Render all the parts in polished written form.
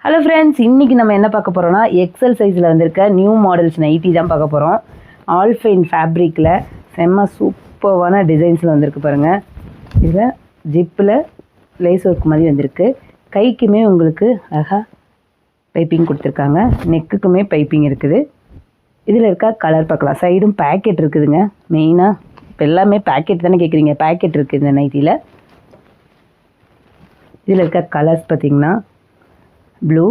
Hello friends, இன்றைக்கி நம்ம என்ன பார்க்க போகிறோம்னா எக்ஸல் சைஸில் வந்திருக்க நியூ மாடல்ஸ் நைட்டி தான் பார்க்க போகிறோம். ஆல்ஃபைன் ஃபேப்ரிக்கில் செம்ம சூப்பர்வான டிசைன்ஸில் வந்திருக்கு பாருங்கள். இதில் ஜிப்பில் லேஸ் ஒர்க் மாதிரி வந்திருக்கு. கைக்குமே உங்களுக்கு அழகாக பைப்பிங் கொடுத்துருக்காங்க, நெக்குக்குமே பைப்பிங் இருக்குது. இதில் இருக்க கலர் பார்க்கலாம். சைடும் பேக்கெட் இருக்குதுங்க. மெயினாக இப்போ எல்லாமே பேக்கெட் தானே கேட்குறீங்க, பேக்கெட் இருக்குது இந்த நைட்டியில். இதில் இருக்க கலர்ஸ் பார்த்திங்கன்னா ப்ளூ,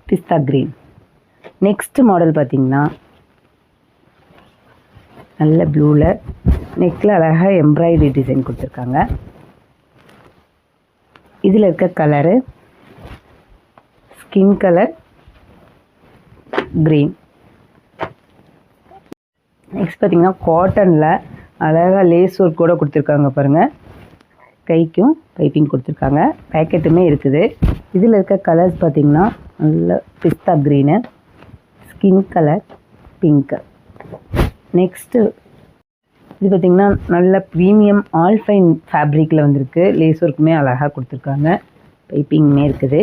பிஸ்தா க்ரீன். நெக்ஸ்ட் மாடல் பார்த்திங்கன்னா நல்ல ப்ளூவில் நெக்கில் அழகாக எம்ப்ராய்டரி டிசைன் கொடுத்துருக்காங்க. இதில் இருக்க colour skin colour green. Next பார்த்திங்கன்னா காட்டனில் அழகாக லேஸ் ஒர்க் கூட கொடுத்துருக்காங்க பாருங்கள். கைக்கும் பைப்பிங் கொடுத்துருக்காங்க, பேக்கெட்டுமே இருக்குது. இதில் இருக்க கலர்ஸ் பார்த்திங்கன்னா நல்ல பிஸ்தா green, skin colour pink. Next இது பார்த்திங்கன்னா நல்ல ப்ரீமியம் ஆல்ஃபைன் ஃபேப்ரிக்கில் வந்திருக்கு. லேஸ் ஒர்க்குமே அழகாக கொடுத்துருக்காங்க, பைப்பிங்குமே இருக்குது.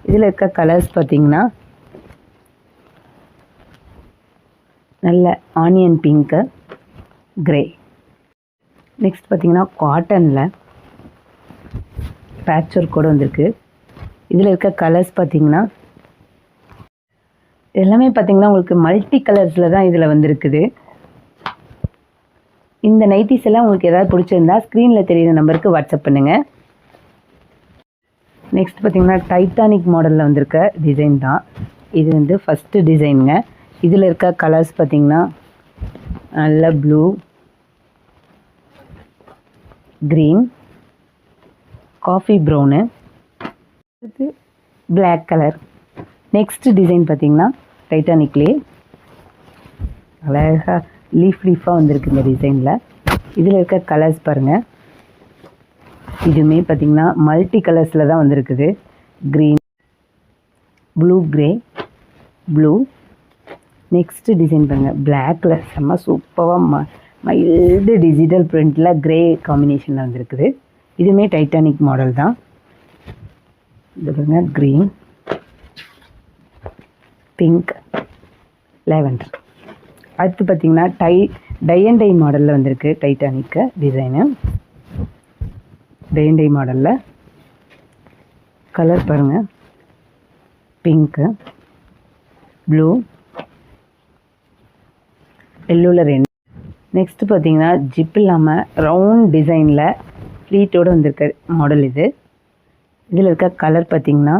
இதில் இருக்க கலர்ஸ் பார்த்திங்கன்னா நல்ல ஆனியன் பிங்க்கு, க்ரே. நெக்ஸ்ட் பார்த்திங்கன்னா காட்டனில் பேட்ச் ஒர்க் கூட வந்திருக்கு. இதில் இருக்க கலர்ஸ் பார்த்திங்கன்னா எல்லாமே பார்த்திங்கன்னா உங்களுக்கு மல்டி கலர்ஸில் தான் இதில் வந்திருக்குது. இந்த நைட்டிஸ் எல்லாம் உங்களுக்கு ஏதாவது பிடிச்சிருந்தா ஸ்க்ரீனில் தெரியுற நம்பருக்கு வாட்ஸ்அப் பண்ணுங்கள். நெக்ஸ்ட் பார்த்திங்கன்னா டைட்டானிக் மாடலில் வந்திருக்க டிசைன் தான் இது. வந்து ஃபஸ்ட்டு டிசைனுங்க. இதில் இருக்க கலர்ஸ் பார்த்திங்கன்னா நல்ல ப்ளூ, க்ரீன், காஃபி ப்ரௌனு, இது பிளாக் கலர். நெக்ஸ்ட் டிசைன் பார்த்திங்கன்னா டைட்டானிக்லேயே அழகாக லீஃபாக வந்திருக்கு இந்த டிசைனில். இதில் இருக்க கலர்ஸ் பாருங்கள். இதுவுமே பார்த்திங்கன்னா மல்டி கலர்ஸில் தான் வந்திருக்குது. Green, blue, grey, blue. Next design பாருங்கள், பிளாக்கில் செம்ம சூப்பராக மைல்டு டிஜிட்டல் பிரிண்டில் க்ரே காம்பினேஷனில் வந்திருக்குது. இதுவுமே டைட்டானிக் மாடல் தான். இது பாருங்கள், க்ரீன், பிங்க், லேவெண்டர். அடுத்து பார்த்திங்கன்னா டை அண்ட் டை மாடலில் வந்திருக்கு Titanic design. Tie and dye மாடலில் கலர் பாருங்கள், பிங்க்கு, ப்ளூ, எல்லோவில் ரெண்டு. நெக்ஸ்ட்டு பார்த்திங்கன்னா ஜிப் இல்லாமல் ரவுண்ட் டிசைனில் ஃப்ளீட்டோடு வந்திருக்க மாடல் இது. இதில் இருக்க கலர் பார்த்திங்கன்னா